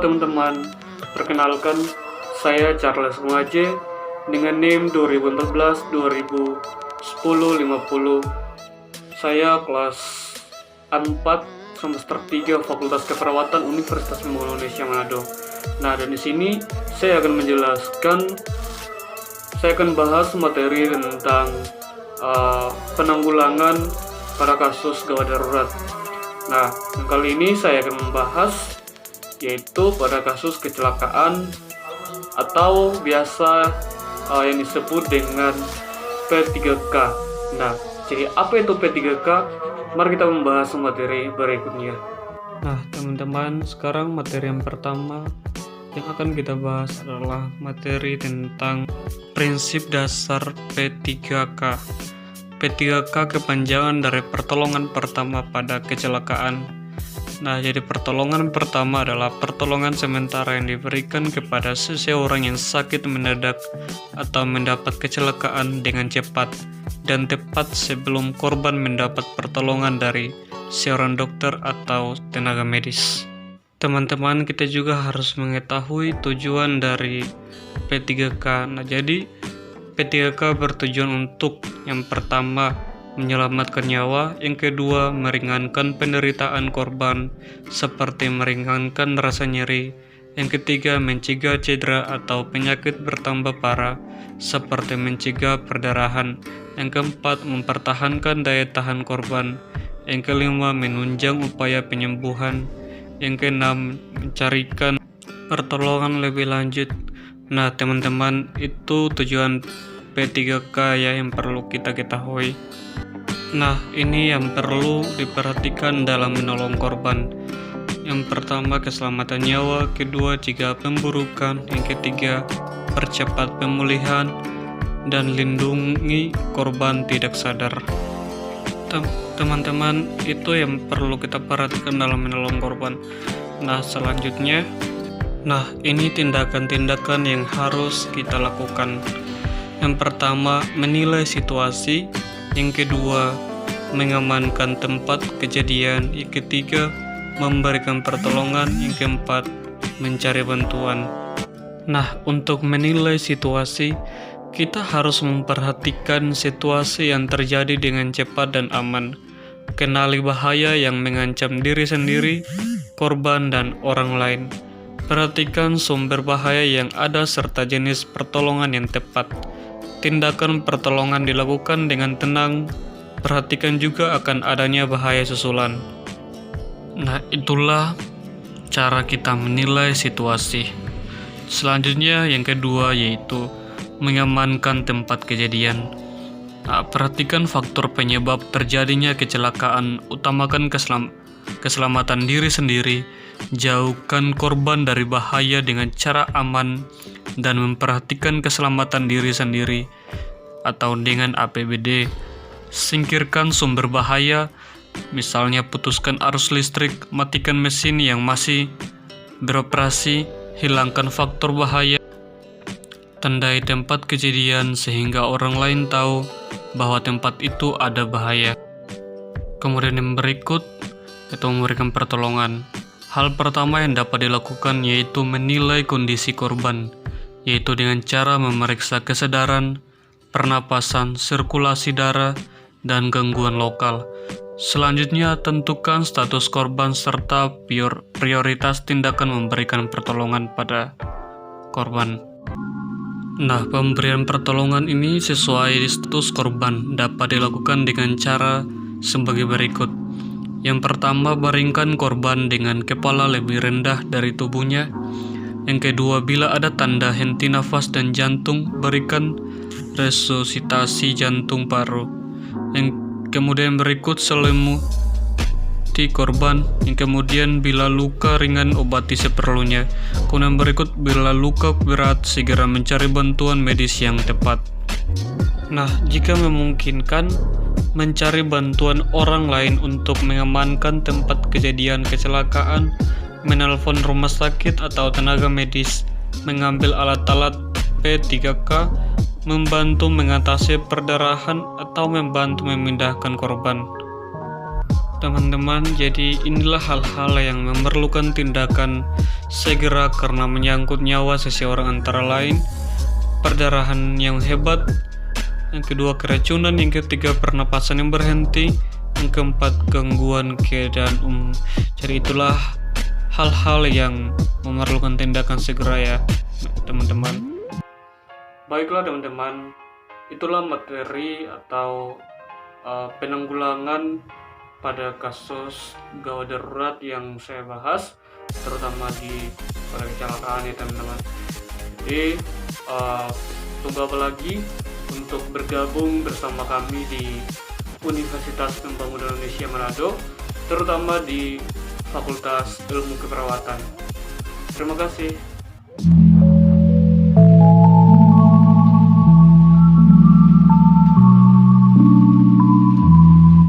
teman-teman, perkenalkan saya Charles Muaje dengan NIM 2014-2010-50. Saya kelas 4 semester 3 Fakultas Keperawatan Universitas Indonesia Manado. Nah, dan di sini saya akan bahas materi tentang penanggulangan pada kasus gawat darurat. Nah, kali ini saya akan membahas yaitu pada kasus kecelakaan atau biasa yang disebut dengan P3K. Nah, jadi apa itu P3K? Mari kita membahas materi berikutnya. Nah, teman-teman, sekarang materi yang pertama yang akan kita bahas adalah materi tentang prinsip dasar P3K. P3K kepanjangan dari pertolongan pertama pada kecelakaan. Nah, jadi pertolongan pertama adalah pertolongan sementara yang diberikan kepada seseorang yang sakit mendadak atau mendapat kecelakaan dengan cepat dan tepat sebelum korban mendapat pertolongan dari seorang dokter atau tenaga medis. Teman-teman, kita juga harus mengetahui tujuan dari P3K. Nah, jadi P3K bertujuan untuk yang pertama menyelamatkan nyawa, yang kedua meringankan penderitaan korban seperti meringankan rasa nyeri, yang ketiga mencegah cedera atau penyakit bertambah parah seperti mencegah perdarahan, yang keempat mempertahankan daya tahan korban, yang kelima menunjang upaya penyembuhan, yang keenam mencarikan pertolongan lebih lanjut. Nah, teman-teman, itu tujuan P3K ya yang perlu kita ketahui. Nah, ini yang perlu diperhatikan dalam menolong korban. Yang pertama, keselamatan nyawa, kedua, cegah pemburukan, yang ketiga, percepat pemulihan, dan lindungi korban tidak sadar. Teman-teman, itu yang perlu kita perhatikan dalam menolong korban. Nah, selanjutnya, ini tindakan-tindakan yang harus kita lakukan. Yang pertama, menilai situasi. Yang kedua, mengamankan tempat kejadian. Yang ketiga, memberikan pertolongan. Yang keempat, mencari bantuan. Nah, untuk menilai situasi, kita harus memperhatikan situasi yang terjadi dengan cepat dan aman. Kenali bahaya yang mengancam diri sendiri, korban, dan orang lain. Perhatikan sumber bahaya yang ada serta jenis pertolongan yang tepat. Tindakan pertolongan dilakukan dengan tenang. Perhatikan juga akan adanya bahaya susulan. Nah, itulah cara kita menilai situasi. Selanjutnya yang kedua yaitu mengamankan tempat kejadian. Nah, perhatikan faktor penyebab terjadinya kecelakaan. Utamakan keselamatan diri sendiri. Jauhkan korban dari bahaya dengan cara aman dan memperhatikan keselamatan diri sendiri atau dengan APBD. Singkirkan sumber bahaya, misalnya putuskan arus listrik, matikan mesin yang masih beroperasi, hilangkan faktor bahaya, tandai tempat kejadian sehingga orang lain tahu bahwa tempat itu ada bahaya. Kemudian yang berikut itu memberikan pertolongan. Hal pertama yang dapat dilakukan yaitu menilai kondisi korban, yaitu dengan cara memeriksa kesadaran, pernapasan, sirkulasi darah, dan gangguan lokal. Selanjutnya, tentukan status korban serta prioritas tindakan memberikan pertolongan pada korban. Nah, pemberian pertolongan ini sesuai status korban dapat dilakukan dengan cara sebagai berikut. Yang pertama, baringkan korban dengan kepala lebih rendah dari tubuhnya. Yang kedua, bila ada tanda henti nafas dan jantung, berikan resusitasi jantung paru. Yang kemudian berikut, selimuti korban. Yang kemudian, bila luka ringan, obati seperlunya. Kemudian berikut, bila luka berat, segera mencari bantuan medis yang tepat. Nah, jika memungkinkan, mencari bantuan orang lain untuk mengamankan tempat kejadian kecelakaan, menelpon rumah sakit atau tenaga medis, mengambil alat-alat P3K, membantu mengatasi perdarahan, atau membantu memindahkan korban. teman-teman. Jadi inilah hal-hal yang memerlukan tindakan segera karena menyangkut nyawa seseorang, antara lain perdarahan yang hebat, yang kedua keracunan, yang ketiga pernapasan yang berhenti, yang keempat gangguan keadaan umum. Jadi itulah hal-hal yang memerlukan tindakan segera ya teman-teman. Baiklah teman-teman, itulah materi atau penanggulangan pada kasus gawat darurat yang saya bahas, terutama pada kecelakaan ya teman-teman. Jadi tunggu apa lagi untuk bergabung bersama kami di Universitas Pembangunan Indonesia Manado, terutama di Fakultas Ilmu Keperawatan. Terima kasih.